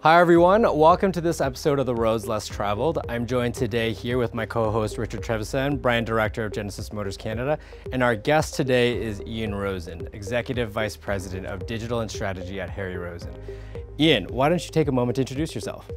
Hi everyone, welcome to this episode of The Roads Less Traveled. I'm joined today here with my co-host Richard Trevisan, brand director of Genesis Motors Canada, and our guest today is Ian Rosen, Executive Vice President of Digital and Strategy at Harry Rosen. Ian, why don't you take a moment to introduce yourself?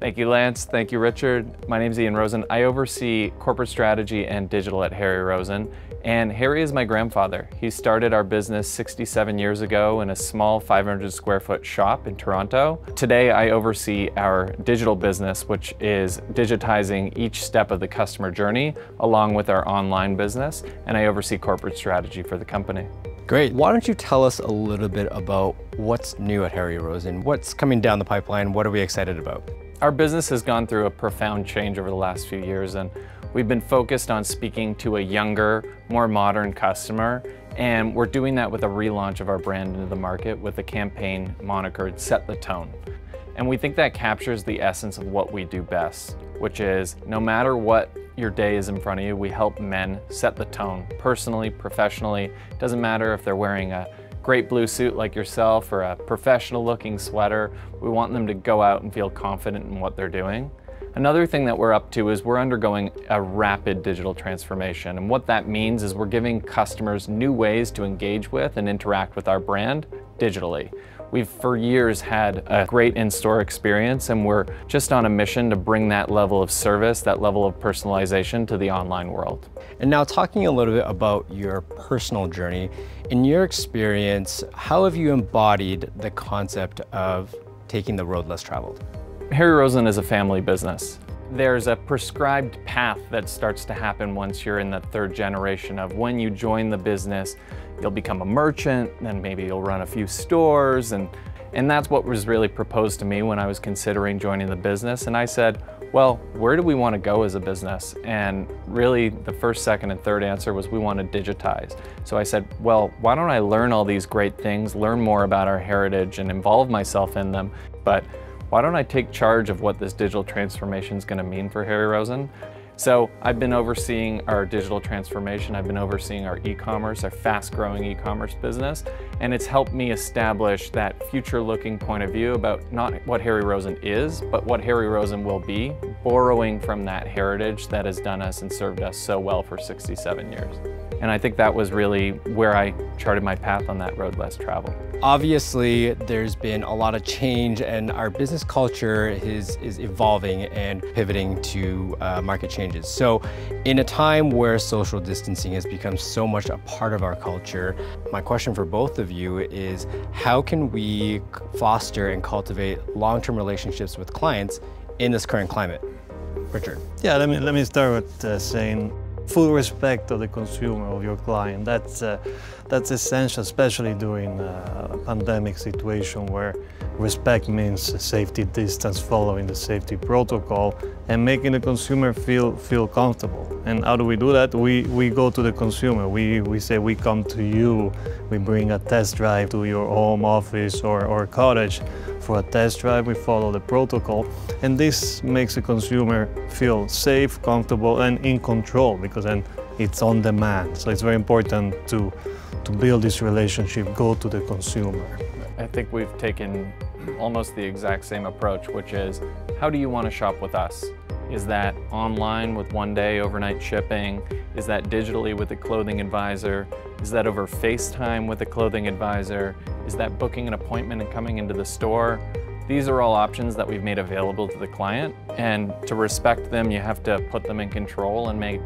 Thank you, Lance. Thank you, Richard. My name is Ian Rosen. I oversee corporate strategy and digital at Harry Rosen. And Harry is my grandfather. He started our business 67 years ago in a small 500 square foot shop in Toronto. Today, I oversee our digital business, which is digitizing each step of the customer journey, along with our online business. And I oversee corporate strategy for the company. Great. Why don't you tell us a little bit about what's new at Harry Rosen? What's coming down the pipeline? What are we excited about? Our business has gone through a profound change over the last few years, and we've been focused on speaking to a younger, more modern customer, and we're doing that with a relaunch of our brand into the market with a campaign monikered Set the Tone. And we think that captures the essence of what we do best, which is no matter what your day is in front of you, we help men set the tone personally, professionally. It doesn't matter if they're wearing a great blue suit like yourself or a professional looking sweater. We want them to go out and feel confident in what they're doing. Another thing that we're up to is we're undergoing a rapid digital transformation. And what that means is we're giving customers new ways to engage with and interact with our brand digitally. We've for years had a great in-store experience, and we're just on a mission to bring that level of service, that level of personalization to the online world. And now talking a little bit about your personal journey, in your experience, how have you embodied the concept of taking the road less traveled? Harry Rosen is a family business. There's a prescribed path that starts to happen once you're in the third generation of when you join the business, you'll become a merchant, then maybe you'll run a few stores, and that's what was really proposed to me when I was considering joining the business. And I said, well, where do we want to go as a business? And really the first, second, and third answer was we want to digitize. So I said, well, why don't I learn all these great things, learn more about our heritage and involve myself in them, but why don't I take charge of what this digital transformation is going to mean for Harry Rosen? So I've been overseeing our digital transformation. I've been overseeing our e-commerce, our fast-growing e-commerce business, and it's helped me establish that future-looking point of view about not what Harry Rosen is, but what Harry Rosen will be, borrowing from that heritage that has done us and served us so well for 67 years. And I think that was really where I charted my path on that road less traveled. Obviously, there's been a lot of change, and our business culture is evolving and pivoting to market changes. So in a time where social distancing has become so much a part of our culture, my question for both of you is, how can we foster and cultivate long-term relationships with clients in this current climate? Richard. Yeah, let me start with saying full respect of the consumer, of your client. That's essential, especially during a pandemic situation where respect means safety distance, following the safety protocol, and making the consumer feel comfortable. And how do we do that? We go to the consumer. We say we come to you. We bring a test drive to your home, office, or cottage for a test drive. We follow the protocol, and this makes the consumer feel safe, comfortable, and in control, because then it's on demand. So it's very important to build this relationship, go to the consumer. I think we've taken almost the exact same approach, which is, how do you want to shop with us? Is that online with one-day overnight shipping? Is that digitally with a clothing advisor? Is that over FaceTime with a clothing advisor? Is that booking an appointment and coming into the store? These are all options that we've made available to the client, and to respect them, you have to put them in control and make,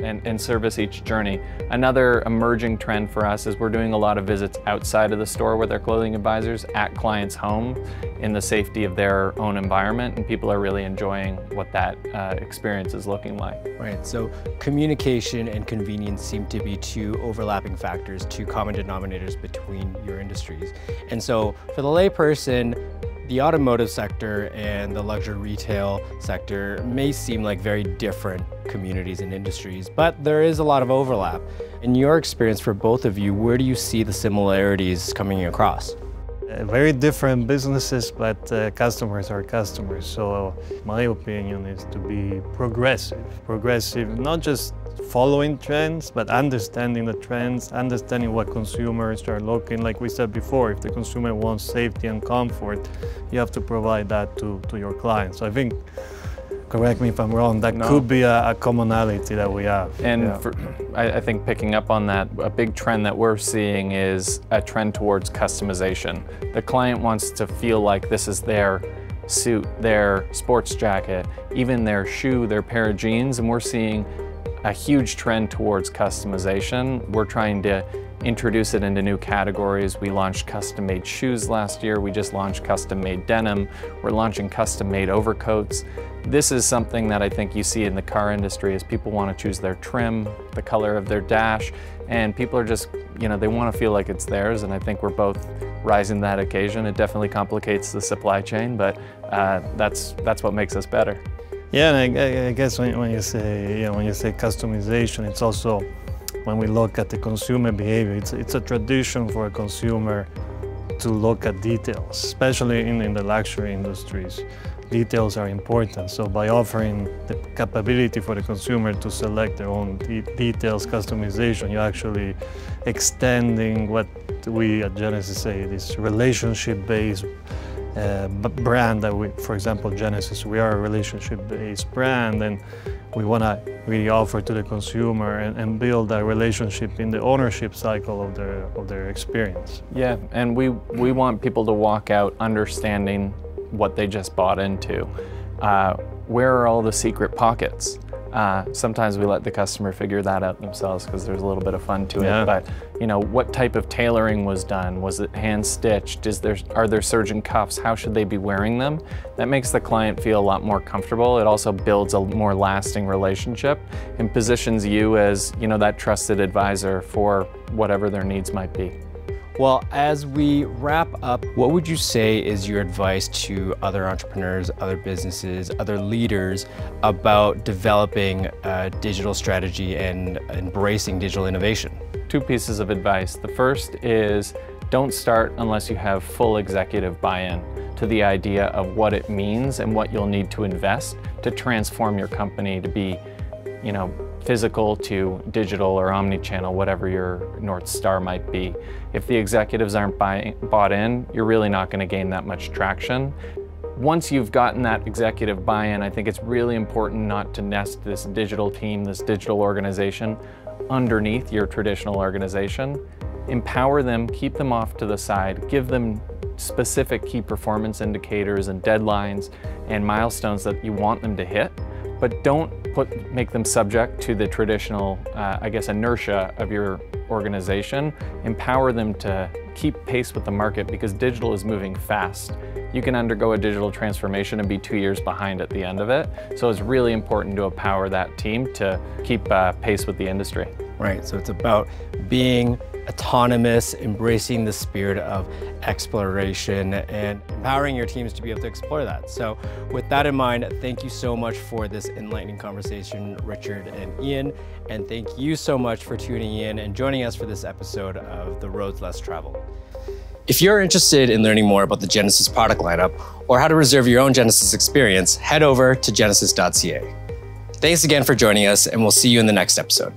and service each journey. Another emerging trend for us is we're doing a lot of visits outside of the store with our clothing advisors at clients' home in the safety of their own environment, and people are really enjoying what that experience is looking like. Right, so communication and convenience seem to be two overlapping factors, two common denominators between your industries. And so for the layperson, the automotive sector and the luxury retail sector may seem like very different communities and industries, but there is a lot of overlap. In your experience for both of you, where do you see the similarities coming across? Very different businesses, but customers are customers. So my opinion is to be progressive. Progressive, not just following trends, but understanding the trends, understanding what consumers are looking. Like we said before, if the consumer wants safety and comfort, you have to provide that to your clients. So I think, correct me if I'm wrong, that could be a commonality that we have. And I think picking up on that, a big trend that we're seeing is a trend towards customization. The client wants to feel like this is their suit, their sports jacket, even their shoe, their pair of jeans, and we're seeing a huge trend towards customization. We're trying to introduce it into new categories. We launched custom-made shoes last year. We just launched custom-made denim. We're launching custom-made overcoats. This is something that I think you see in the car industry is people want to choose their trim, the color of their dash, and people are just, they want to feel like it's theirs, and I think we're both rising to that occasion. It definitely complicates the supply chain, but that's what makes us better. Yeah, and I guess when you say customization, it's also when we look at the consumer behavior. It's a tradition for a consumer to look at details, especially in the luxury industries. Details are important. So by offering the capability for the consumer to select their own details, customization, you're actually extending what we at Genesis say, this relationship-based brand that we, for example, Genesis, we are a relationship-based brand, and we want to really offer to the consumer and build a relationship in the ownership cycle of their experience. Yeah, and we want people to walk out understanding what they just bought into. Where are all the secret pockets? Sometimes we let the customer figure that out themselves because there's a little bit of fun to it, but what type of tailoring was done? Was it hand stitched? Are there surgeon cuffs? How should they be wearing them? That makes the client feel a lot more comfortable. It also builds a more lasting relationship and positions you as that trusted advisor for whatever their needs might be. Well, as we wrap up, what would you say is your advice to other entrepreneurs, other businesses, other leaders about developing a digital strategy and embracing digital innovation? 2 pieces of advice. The first is don't start unless you have full executive buy-in to the idea of what it means and what you'll need to invest to transform your company to be, physical to digital or omni-channel, whatever your North Star might be. If the executives aren't bought in, you're really not going to gain that much traction. Once you've gotten that executive buy-in, I think it's really important not to nest this digital team, this digital organization underneath your traditional organization. Empower them, keep them off to the side, give them specific key performance indicators and deadlines and milestones that you want them to hit, but don't make them subject to the traditional, inertia of your organization. Empower them to keep pace with the market because digital is moving fast. You can undergo a digital transformation and be 2 years behind at the end of it. So it's really important to empower that team to keep pace with the industry. Right, so it's about being autonomous, embracing the spirit of exploration, and empowering your teams to be able to explore that. So with that in mind, thank you so much for this enlightening conversation, Richard and Ian, and thank you so much for tuning in and joining us for this episode of The Roads Less Traveled. If you're interested in learning more about the Genesis product lineup or how to reserve your own Genesis experience, head over to genesis.ca. Thanks again for joining us, and we'll see you in the next episode.